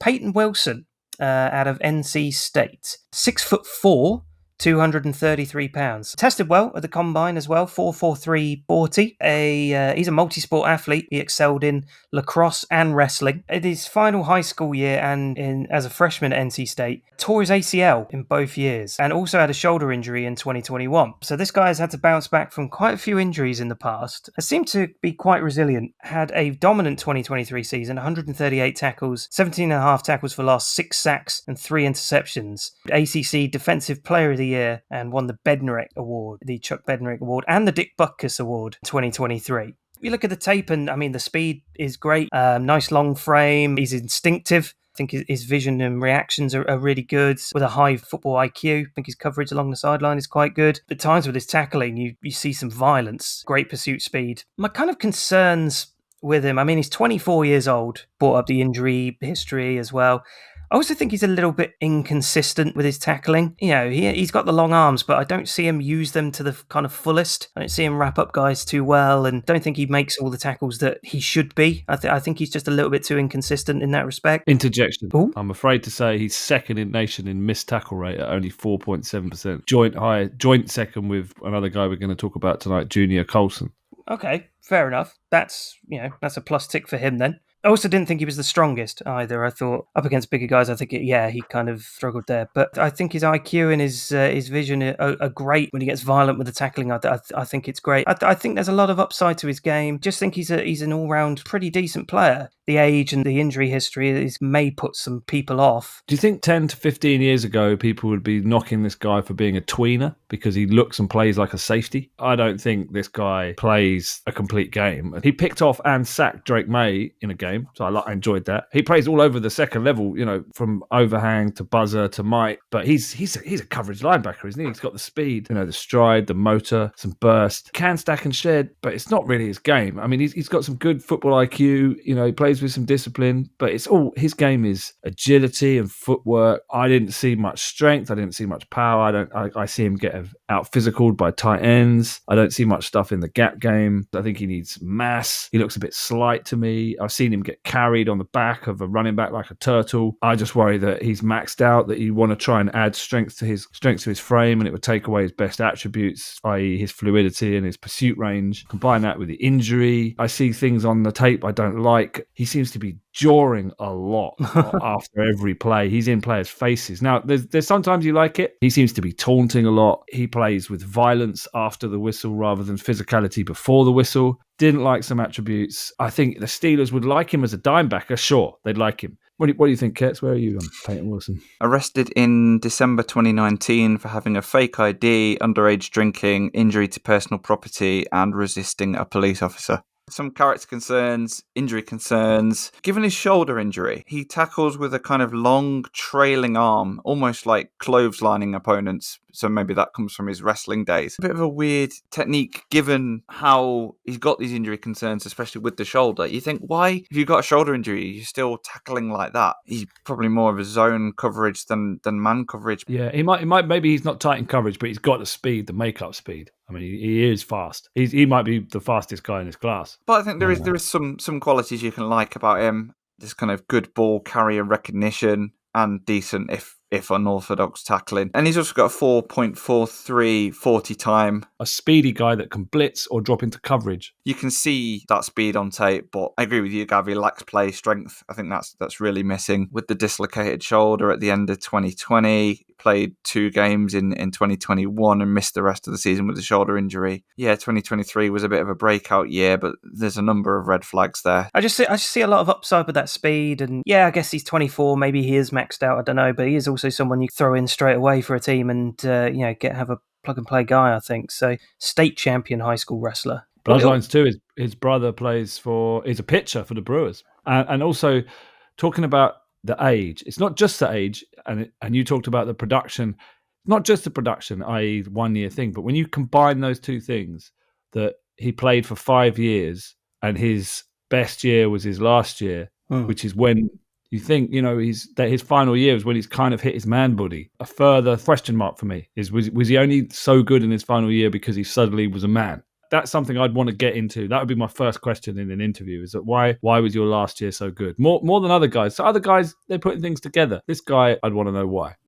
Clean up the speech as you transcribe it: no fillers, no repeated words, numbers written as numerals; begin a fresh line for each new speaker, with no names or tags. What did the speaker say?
Payton Wilson out of NC State. 6'4", 233 pounds. Tested well at the combine as well, 4.43.40. He's a multi-sport athlete. He excelled in lacrosse and wrestling. In his final high school year and as a freshman at NC State, tore his ACL in both years and also had a shoulder injury in 2021. So this guy has had to bounce back from quite a few injuries in the past. Has seemed to be quite resilient. Had a dominant 2023 season, 138 tackles, 17.5 tackles for loss, 6 sacks and 3 interceptions. ACC Defensive Player of the Year and won the Bednarik Award, the Chuck Bednarik Award and the Dick Butkus Award in 2023. If you look at the tape, and I mean, the speed is great. Nice long frame. He's instinctive. I think his vision and reactions are really good with a high football IQ. I think his coverage along the sideline is quite good. At times with his tackling, you see some violence, great pursuit speed. My kind of concerns with him, I mean, he's 24 years old, brought up the injury history as well. I also think he's a little bit inconsistent with his tackling. You know, he's got the long arms, but I don't see him use them to the kind of fullest. I don't see him wrap up guys too well, and don't think he makes all the tackles that he should be. I think he's just a little bit too inconsistent in that respect.
Interjection.
Ooh.
I'm afraid to say he's second in nation in missed tackle rate at only 4.7%. Joint second with another guy we're going to talk about tonight, Junior Colson.
Okay, fair enough. That's a plus tick for him then. I also didn't think he was the strongest either. I thought up against bigger guys, I think, he kind of struggled there. But I think his IQ and his vision are great when he gets violent with the tackling. I think it's great. I think there's a lot of upside to his game. Just think he's an all-round pretty decent player. The age and the injury history may put some people off.
Do you think 10 to 15 years ago, people would be knocking this guy for being a tweener because he looks and plays like a safety? I don't think this guy plays a complete game. He picked off and sacked Drake May in a game, so I enjoyed that. He plays all over the second level, from overhang to buzzer to mic, but he's a coverage linebacker, isn't he? He's got the speed, the stride, the motor, some burst, can stack and shed, but it's not really his game. I mean, he's got some good football IQ, he plays with some discipline, but it's all his game is agility and footwork. I didn't see much strength. I didn't see much power. I see him get out physicaled by tight ends. I don't see much stuff in the gap game. I think he needs mass. He looks a bit slight to me. I've seen him get carried on the back of a running back like a turtle. I just worry that he's maxed out, that you want to try and add strength to his frame, and it would take away his best attributes, i.e. his fluidity and his pursuit range. Combine that with the injury. I see things on the tape I don't like. He seems to be jawing a lot after every play. He's in players' faces. Now, there's sometimes you like it. He seems to be taunting a lot. He plays with violence after the whistle rather than physicality before the whistle. Didn't like some attributes. I think the Steelers would like him as a dime backer. Sure, they'd like him. What do you think, Kurtz? Where are you on Payton Wilson?
Arrested in December 2019 for having a fake ID, underage drinking, injury to personal property, and resisting a police officer. Some character concerns, injury concerns. Given his shoulder injury, he tackles with a kind of long, trailing arm, almost like clotheslining opponents. So maybe that comes from his wrestling days. A bit of a weird technique given how he's got these injury concerns, especially with the shoulder. You think, why, if you've got a shoulder injury, you're still tackling like that? He's probably more of a zone coverage than man coverage.
Yeah, he might. Maybe he's not tight in coverage, but he's got the speed, the make-up speed. I mean, he is fast. He might be the fastest guy in his class.
But I think there is some qualities you can like about him. This kind of good ball carrier recognition and decent, if unorthodox, tackling. And he's also got a 4.43 40 time.
A speedy guy that can blitz or drop into coverage.
You can see that speed on tape, but I agree with you, Gav. He lacks play strength. I think that's really missing. With the dislocated shoulder at the end of 2020, played 2 games in 2021 and missed the rest of the season with the shoulder injury. Yeah, 2023 was a bit of a breakout year, but there's a number of red flags there.
I just see a lot of upside with that speed, and yeah, I guess he's 24. Maybe he is maxed out. I don't know, but he is also someone you throw in straight away for a team and have a plug and play guy. I think so. State champion high school wrestler.
Bloodlines too. His brother is a pitcher for the Brewers, and also talking about the age. It's not just the age, and you talked about the production. Not just the production, i.e. 1 year thing, but when you combine those two things, that he played for 5 years and his best year was his last year, which is when you think, his final year is when he's kind of hit his man body. A further question mark for me is, was he only so good in his final year because he suddenly was a man? That's something I'd want to get into. That would be my first question in an interview, is that why was your last year so good? More than other guys. So other guys, they're putting things together. This guy, I'd want to know why.